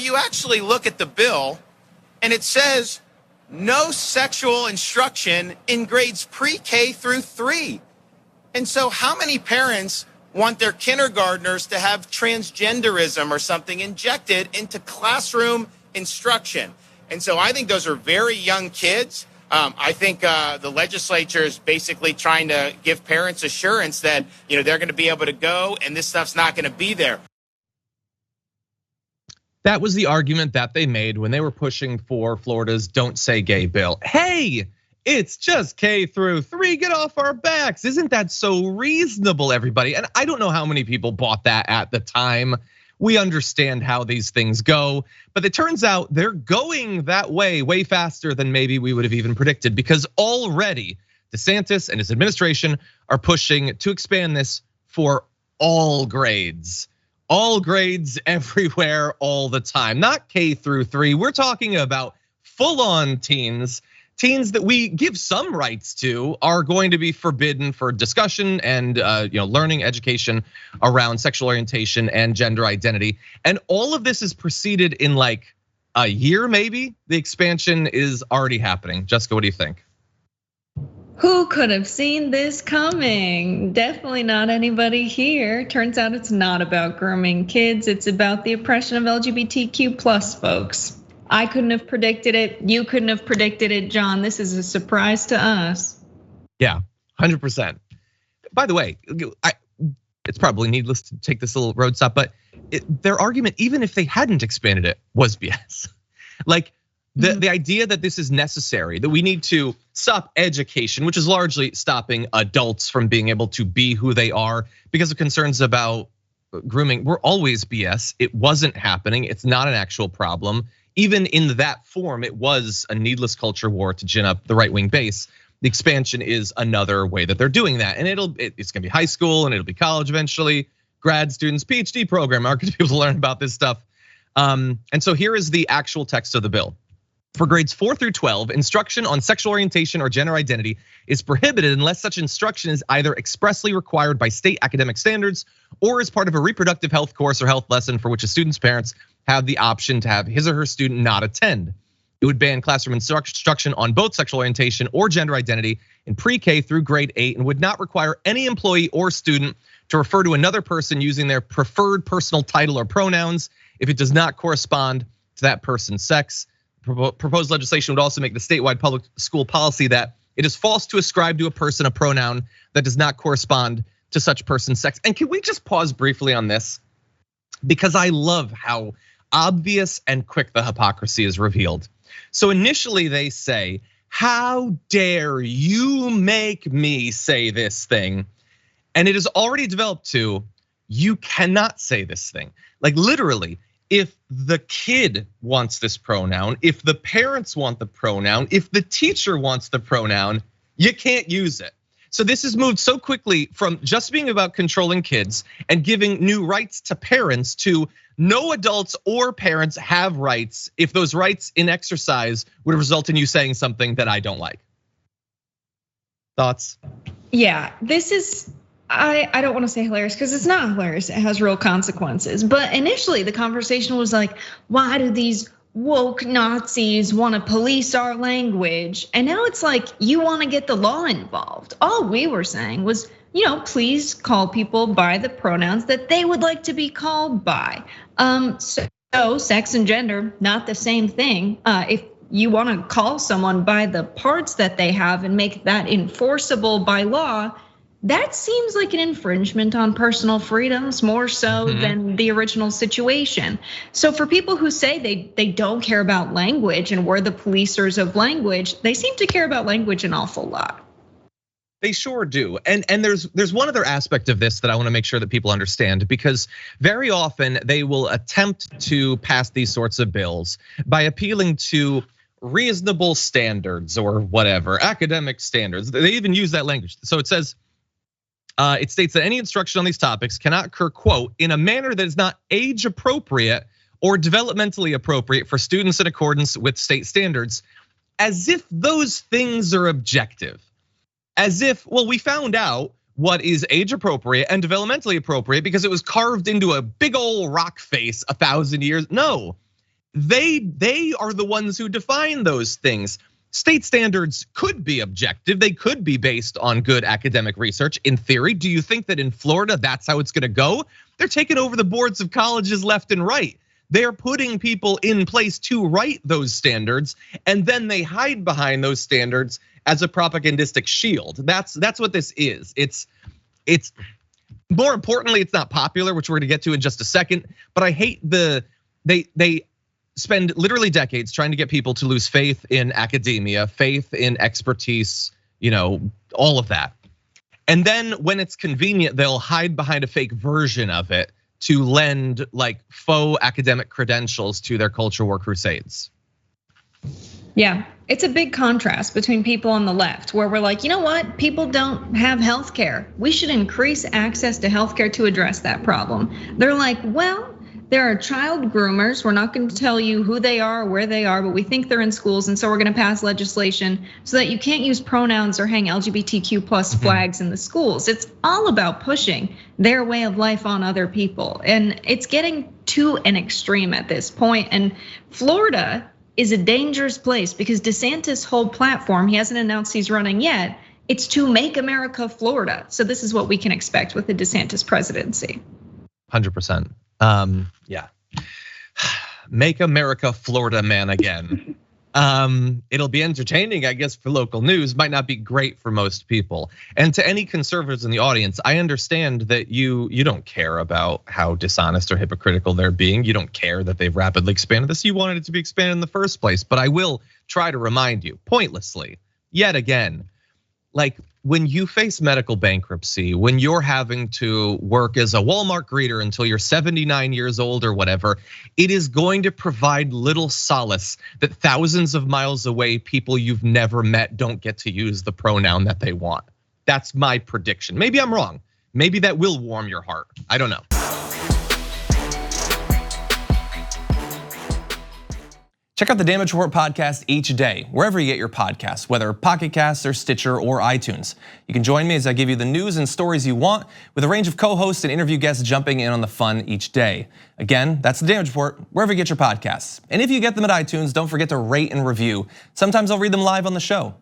you actually look at the bill and it says no sexual instruction in grades pre-K through 3. And so how many parents want their kindergartners to have transgenderism or something injected into classroom instruction? And so I think those are very young kids. I think the legislature is basically trying to give parents assurance that, they're going to be able to go and this stuff's not going to be there. That was the argument that they made when they were pushing for Florida's Don't Say Gay bill. Hey, it's just K through 3, get off our backs. Isn't that so reasonable, everybody? And I don't know how many people bought that at the time. We understand how these things go, but it turns out they're going that way faster than maybe we would have even predicted, because already DeSantis and his administration are pushing to expand this for all grades. All grades everywhere all the time, not K through 3. We're talking about full-on teens that we give some rights to are going to be forbidden for discussion and learning, education around sexual orientation and gender identity. And all of this is preceded in like a year, maybe. The expansion is already happening. Jessica, what do you think? Who could have seen this coming? Definitely not anybody here. Turns out it's not about grooming kids. It's about the oppression of LGBTQ plus folks. I couldn't have predicted it. You couldn't have predicted it, John. This is a surprise to us. Yeah, 100%. By the way, it's probably needless to take this little road stop, but their argument, even if they hadn't expanded it, was BS. Like the idea that this is necessary, that we need to stop education, which is largely stopping adults from being able to be who they are because of concerns about grooming, were always BS. It wasn't happening. It's not an actual problem. Even in that form, it was a needless culture war to gin up the right-wing base. The expansion is another way that they're doing that. And it's gonna be high school and it'll be college eventually. Grad students, PhD program are gonna be able to learn about this stuff. And so here is the actual text of the bill. For grades 4 through 12, instruction on sexual orientation or gender identity is prohibited unless such instruction is either expressly required by state academic standards or is part of a reproductive health course or health lesson for which a student's parents have the option to have his or her student not attend. It would ban classroom instruction on both sexual orientation or gender identity in pre-K through grade 8 and would not require any employee or student to refer to another person using their preferred personal title or pronouns if it does not correspond to that person's sex. Proposed legislation would also make the statewide public school policy that it is false to ascribe to a person a pronoun that does not correspond to such person's sex. And can we just pause briefly on this? Because I love how obvious and quick the hypocrisy is revealed. So initially they say, how dare you make me say this thing? And it is already developed to, you cannot say this thing. Like literally, if the kid wants this pronoun, if the parents want the pronoun, if the teacher wants the pronoun, you can't use it. So this has moved so quickly from just being about controlling kids and giving new rights to parents to no adults or parents have rights if those rights in exercise would result in you saying something that I don't like. Thoughts? Yeah, this is, I don't want to say hilarious because it's not hilarious. It has real consequences. But initially the conversation was like, why do these woke Nazis want to police our language? And now it's like, you want to get the law involved. All we were saying was, please call people by the pronouns that they would like to be called by. So sex and gender, not the same thing. If you want to call someone by the parts that they have and make that enforceable by law, that seems like an infringement on personal freedoms more so than the original situation. So for people who say they don't care about language and we're the policers of language, they seem to care about language an awful lot. They sure do. And there's one other aspect of this that I want to make sure that people understand, because very often they will attempt to pass these sorts of bills by appealing to reasonable standards or whatever, academic standards. They even use that language. So it says, it states that any instruction on these topics cannot occur, quote, in a manner that is not age appropriate or developmentally appropriate for students in accordance with state standards, as if those things are objective. As if, well, we found out what is age appropriate and developmentally appropriate because it was carved into a big old rock face 1,000 years. No, they are the ones who define those things. State standards could be objective. They could be based on good academic research in theory. Do you think that in Florida, that's how it's gonna go? They're taking over the boards of colleges left and right. They're putting people in place to write those standards, and then they hide behind those standards as a propagandistic shield. That's what this is. It's more importantly, it's not popular, which we're gonna get to in just a second. But I hate they spend literally decades trying to get people to lose faith in academia, faith in expertise, all of that. And then when it's convenient, they'll hide behind a fake version of it to lend like faux academic credentials to their culture war crusades. Yeah, it's a big contrast between people on the left where we're like, you know what? People don't have health care. We should increase access to health care to address that problem. They're like, well, there are child groomers. We're not going to tell you who they are, where they are, but we think they're in schools. And so we're going to pass legislation so that you can't use pronouns or hang LGBTQ plus flags in the schools. It's all about pushing their way of life on other people. And it's getting to an extreme at this point. And Florida is a dangerous place because DeSantis' whole platform, he hasn't announced he's running yet. It's to make America Florida. So this is what we can expect with the DeSantis presidency. 100%. Yeah. Make America Florida man again. It'll be entertaining, I guess, for local news, might not be great for most people. And to any conservatives in the audience, I understand that you don't care about how dishonest or hypocritical they're being. You don't care that they've rapidly expanded this. You wanted it to be expanded in the first place. But I will try to remind you, pointlessly, yet again, like when you face medical bankruptcy, when you're having to work as a Walmart greeter until you're 79 years old or whatever, it is going to provide little solace that thousands of miles away, people you've never met don't get to use the pronoun that they want. That's my prediction. Maybe I'm wrong. Maybe that will warm your heart. I don't know. Check out the Damage Report podcast each day, wherever you get your podcasts, whether Pocket Casts or Stitcher or iTunes. You can join me as I give you the news and stories you want, with a range of co-hosts and interview guests jumping in on the fun each day. Again, that's the Damage Report, wherever you get your podcasts. And if you get them at iTunes, don't forget to rate and review. Sometimes I'll read them live on the show.